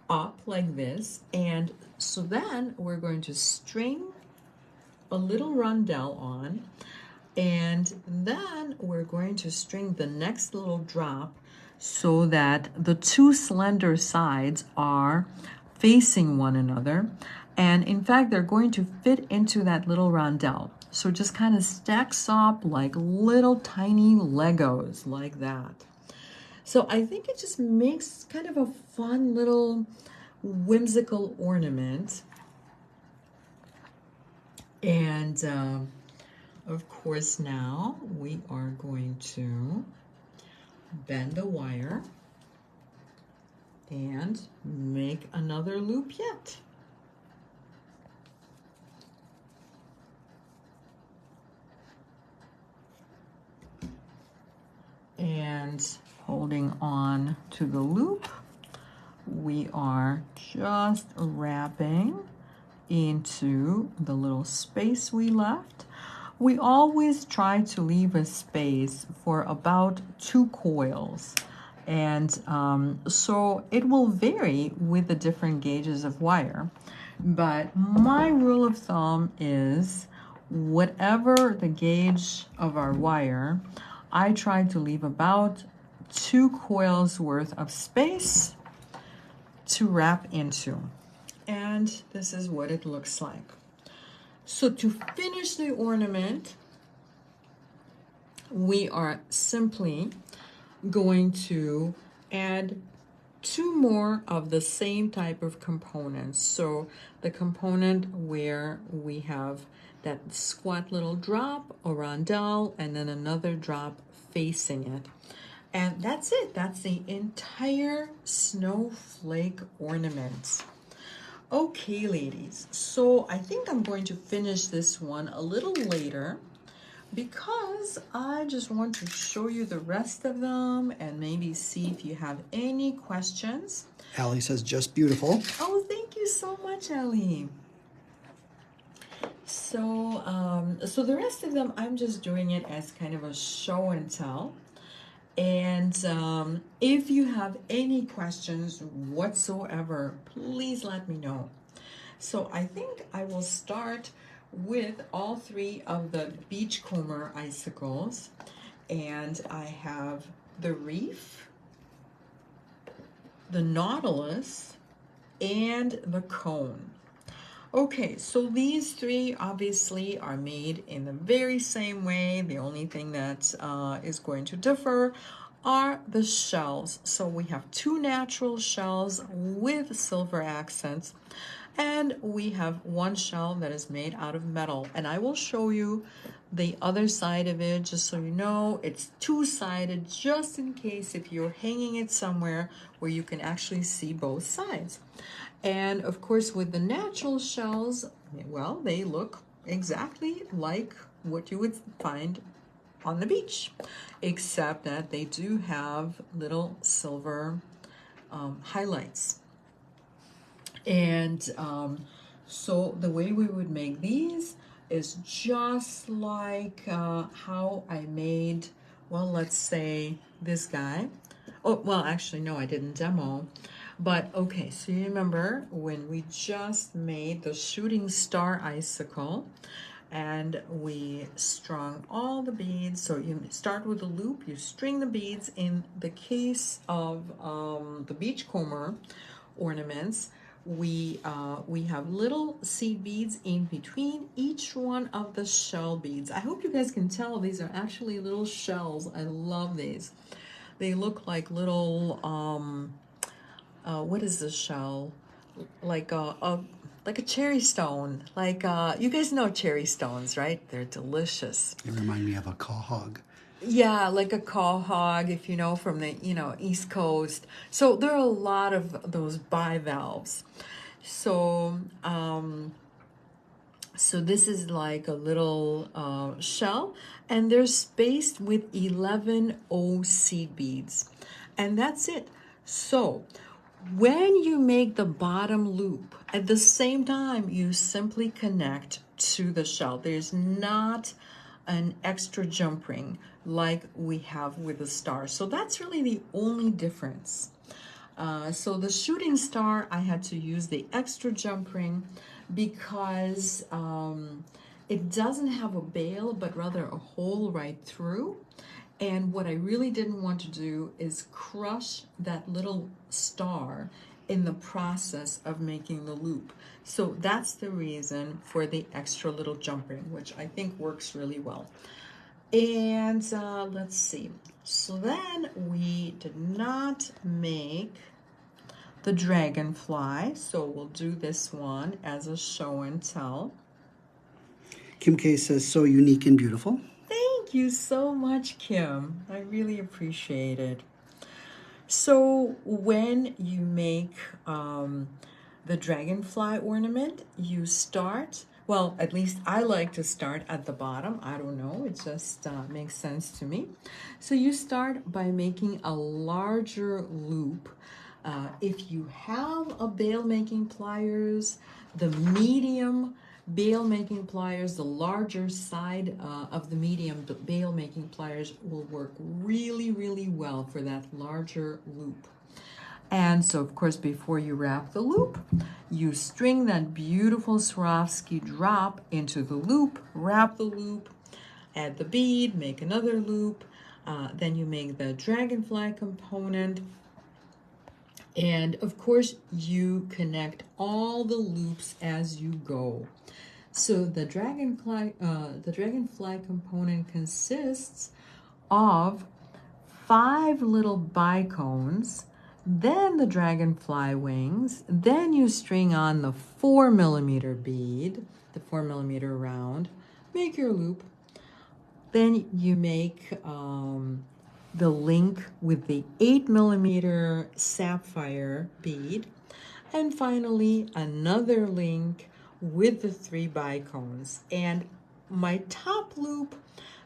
up like this, and so then we're going to string a little rondelle on, and then we're going to string the next little drop so that the two slender sides are facing one another, and in fact they're going to fit into that little rondelle. So it just kind of stacks up like little tiny Legos like that. So I think it just makes kind of a fun little whimsical ornament. And of course now we are going to bend the wire and make another loop yet. And holding on to the loop, we are just wrapping into the little space we left. We always try to leave a space for about 2 coils. And so it will vary with the different gauges of wire. But my rule of thumb is whatever the gauge of our wire, I try to leave about 2 coils worth of space to wrap into. And this is what it looks like. So to finish the ornament, we are simply going to add 2 more of the same type of components. So the component where we have that squat little drop, a rondelle, and then another drop facing it. And that's it. That's the entire snowflake ornament. Okay, ladies, so I think I'm going to finish this one a little later because I just want to show you the rest of them and maybe see if you have any questions. Allie says, just beautiful. Oh, thank you so much, Allie. So, so the rest of them, I'm just doing it as kind of a show and tell. And if you have any questions whatsoever, please let me know. So I think I will start with all 3 of the Beachcomber Icicles. And I have the Reef, the Nautilus, and the Cone. Okay, so these 3 obviously are made in the very same way. The only thing that is going to differ are the shells. So we have 2 natural shells with silver accents, and we have 1 shell that is made out of metal. And I will show you the other side of it, just so you know. It's 2-sided, just in case if you're hanging it somewhere where you can actually see both sides. And of course, with the natural shells, well, they look exactly like what you would find on the beach, except that they do have little silver highlights. And so the way we would make these is just like how I made, well, let's say this guy. Oh, well, actually, no, I didn't demo. But okay, so you remember when we just made the shooting star icicle and we strung all the beads. So you start with a loop, you string the beads. In the case of the Beachcomber ornaments, we have little seed beads in between each one of the shell beads. I hope you guys can tell these are actually little shells. I love these. They look like little what is this shell? Like a cherry stone. Like you guys know cherry stones, right? They're delicious. They remind me of a quahog. Yeah, like a quahog, if you know, from the East Coast. So there are a lot of those bivalves. So so this is like a little shell, and they're spaced with 11 O seed beads, and that's it. So when you make the bottom loop, at the same time, you simply connect to the shell. There's not an extra jump ring like we have with the star. So that's really the only difference. So the shooting star, I had to use the extra jump ring because it doesn't have a bail, but rather a hole right through. And what I really didn't want to do is crush that little star in the process of making the loop. So that's the reason for the extra little jump ring, which I think works really well. And let's see. So then we did not make the dragonfly, so we'll do this one as a show and tell. Kim K says, so unique and beautiful. Thank you so much, Kim. I really appreciate it. So when you make the dragonfly ornament, you start, well, at least I like to start at the bottom. I don't know, it just makes sense to me. So you start by making a larger loop. If you have a bail making pliers, the medium bail making pliers, the larger side of the medium bail making pliers will work really, really well for that larger loop. And so, of course, before you wrap the loop, you string that beautiful Swarovski drop into the loop, wrap the loop, add the bead, make another loop, then you make the dragonfly component, and of course, you connect all the loops as you go. So the dragonfly component consists of 5 little bicones, then the dragonfly wings, then you string on the 4mm bead, the 4mm round, make your loop, then you make the link with the 8mm sapphire bead, and finally another link with the 3 bicones. And my top loop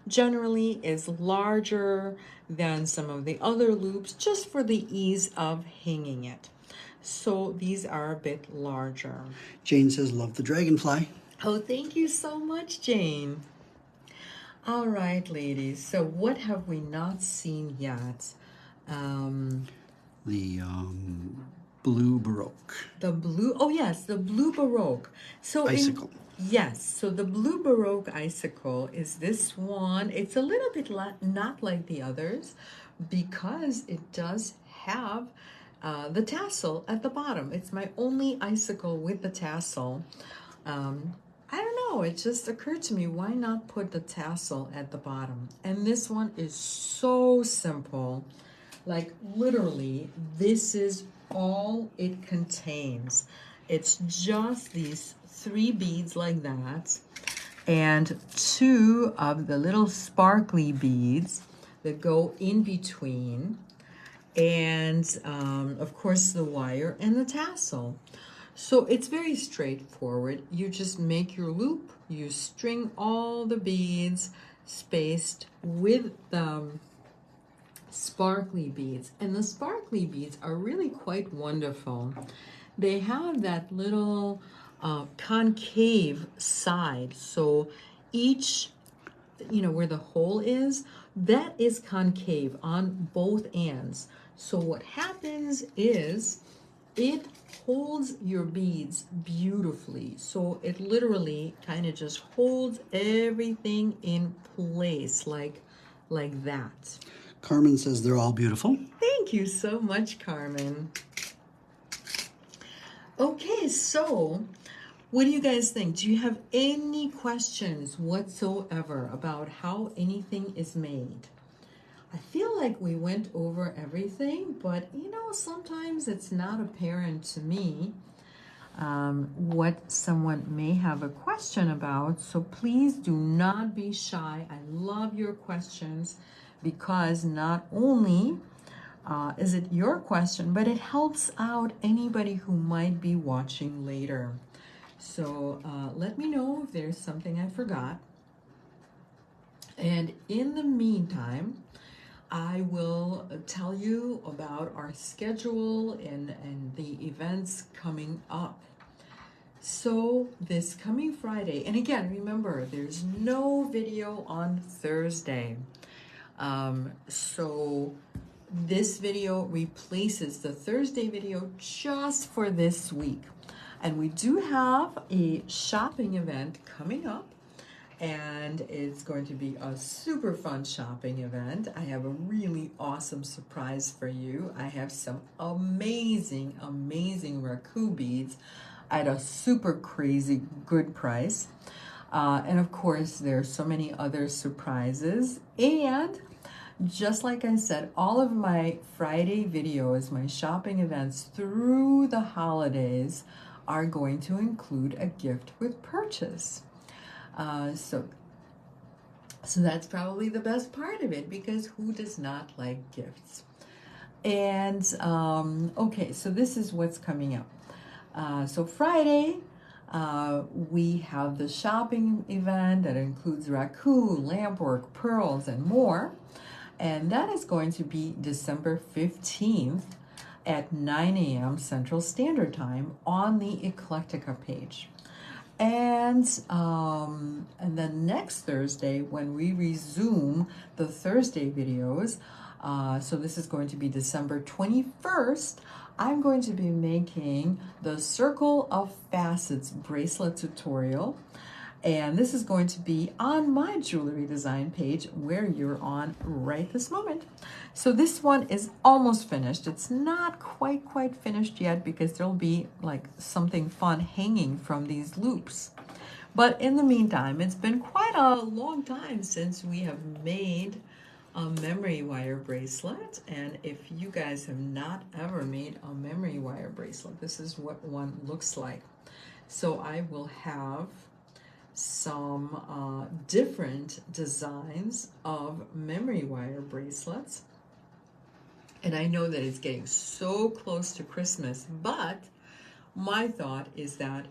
generally is larger than some of the other loops just for the ease of hanging it. So these are a bit larger. Jane says, love the dragonfly. Oh, thank you so much, Jane. All right, ladies, so what have we not seen yet? The blue Baroque. The blue, oh yes, the blue Baroque. So Icicle. Yes, so the blue Baroque icicle is this one. It's a little bit not like the others because it does have the tassel at the bottom. It's my only icicle with the tassel. I don't know, it just occurred to me, why not put the tassel at the bottom? And this one is so simple. Like literally, this is all it contains. It's just these 3 beads like that and 2 of the little sparkly beads that go in between, and of course the wire and the tassel. So it's very straightforward. You just make your loop, you string all the beads spaced with the sparkly beads, and the sparkly beads are really quite wonderful. They have that little concave side, so each, where the hole is, that is concave on both ends. So what happens is it holds your beads beautifully. So it literally kind of just holds everything in place like that. Carmen says they're all beautiful. Thank you so much, Carmen. Okay, so what do you guys think? Do you have any questions whatsoever about how anything is made? I feel like we went over everything, but sometimes it's not apparent to me what someone may have a question about. So please do not be shy. I love your questions because not only is it your question, but it helps out anybody who might be watching later. So let me know if there's something I forgot. And in the meantime, I will tell you about our schedule and the events coming up. So this coming Friday, and again, remember, there's no video on Thursday. So this video replaces the Thursday video just for this week. And we do have a shopping event coming up, and it's going to be a super fun shopping event. I have a really awesome surprise for you. I have some amazing raku beads at a super crazy good price. And of course, there's so many other surprises. And just like I said, all of my Friday videos, my shopping events through the holidays are going to include a gift with purchase. So that's probably the best part of it, because who does not like gifts? And okay, so this is what's coming up. So Friday, we have the shopping event that includes raku, lampwork, pearls, and more. And that is going to be December 15th at 9 a.m. Central Standard Time on the Eclectica page. And then next Thursday, when we resume the Thursday videos, so this is going to be December 21st, I'm going to be making the Circle of Facets bracelet tutorial. And this is going to be on my jewelry design page, where you're on right this moment. So this one is almost finished. It's not quite finished yet, because there'll be like something fun hanging from these loops. But in the meantime, it's been quite a long time since we have made a memory wire bracelet. And if you guys have not ever made a memory wire bracelet, this is what one looks like. So I will have some different designs of memory wire bracelets. And I know that it's getting so close to Christmas, but my thought is that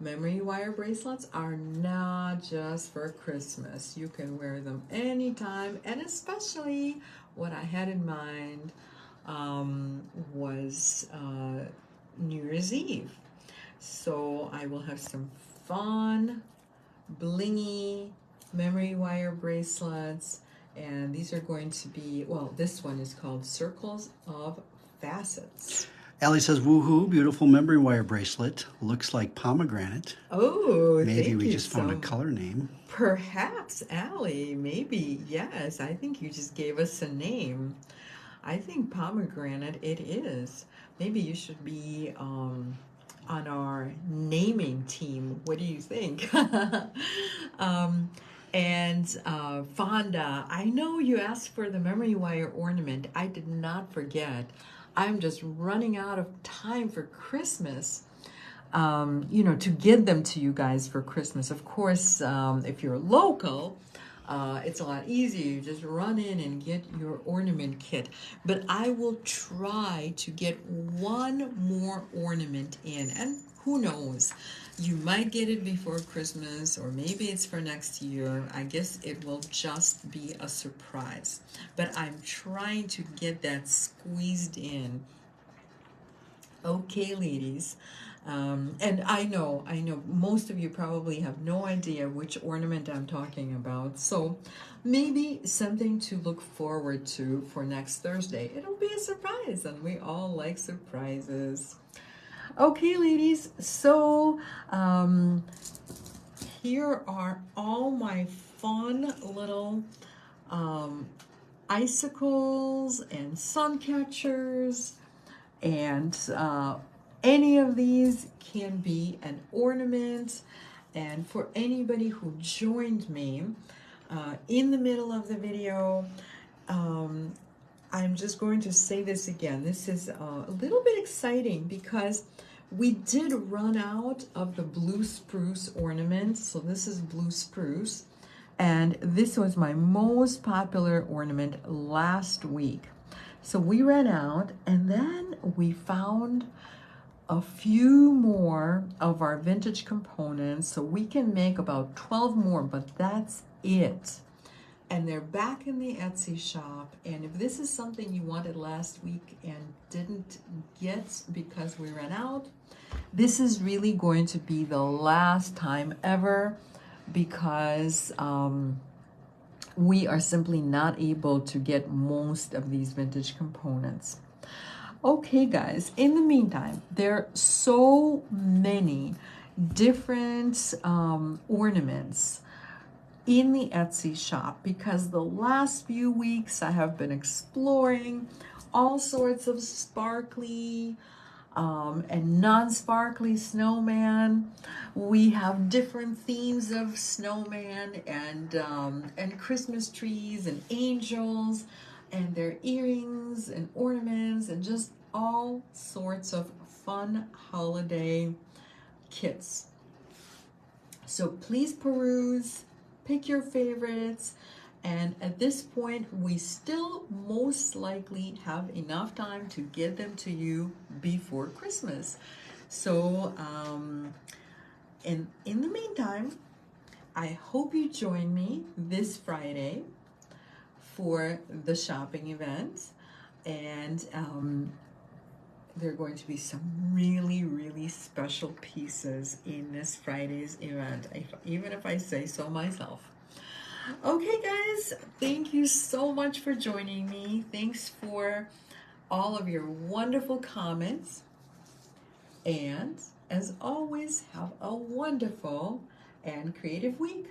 memory wire bracelets are not just for Christmas. You can wear them anytime, and especially what I had in mind was New Year's Eve. So I will have some fun blingy memory wire bracelets, and these are going to be, well, this one is called Circles of Facets. Allie says, woohoo, beautiful memory wire bracelet. Looks like pomegranate. Oh, maybe we just found a color name. Perhaps, Allie, maybe, yes. I think you just gave us a name. I think pomegranate it is. Maybe you should be on our naming team. What do you think? And Fonda, I know you asked for the memory wire ornament. I did not forget. I'm just running out of time for Christmas, you know, to get them to you guys for Christmas. Of course, if you're local, it's a lot easier. You just run in and get your ornament kit. But I will try to get one more ornament in. And who knows? You might get it before Christmas, or maybe it's for next year. I guess it will just be a surprise. But I'm trying to get that squeezed in. Okay, ladies. And I know most of you probably have no idea which ornament I'm talking about. So maybe something to look forward to for next Thursday. It'll be a surprise, and we all like surprises. Okay, ladies, so here are all my fun little icicles and sun catchers, and any of these can be an ornament. And for anybody who joined me in the middle of the video, I'm just going to say this again. This is a little bit exciting because we did run out of the blue spruce ornament. So this is blue spruce, and this was my most popular ornament last week. So we ran out, and then we found a few more of our vintage components. So we can make about 12 more, but that's it. and they're back in the Etsy shop. And if this is something you wanted last week and didn't get because we ran out, this is really going to be the last time ever, because we are simply not able to get most of these vintage components. Okay, guys, in the meantime, there are so many different ornaments in the Etsy shop, because the last few weeks I have been exploring all sorts of sparkly and non-sparkly snowman. We have different themes of snowman and Christmas trees and angels and their earrings and ornaments and just all sorts of fun holiday kits. So please peruse, pick your favorites, and at this point we still most likely have enough time to get them to you before Christmas. So in the meantime, I hope you join me this Friday for the shopping event, and there are going to be some really special pieces in this Friday's event, even if I say so myself. Okay, guys, thank you so much for joining me. Thanks for all of your wonderful comments. And as always, have a wonderful and creative week.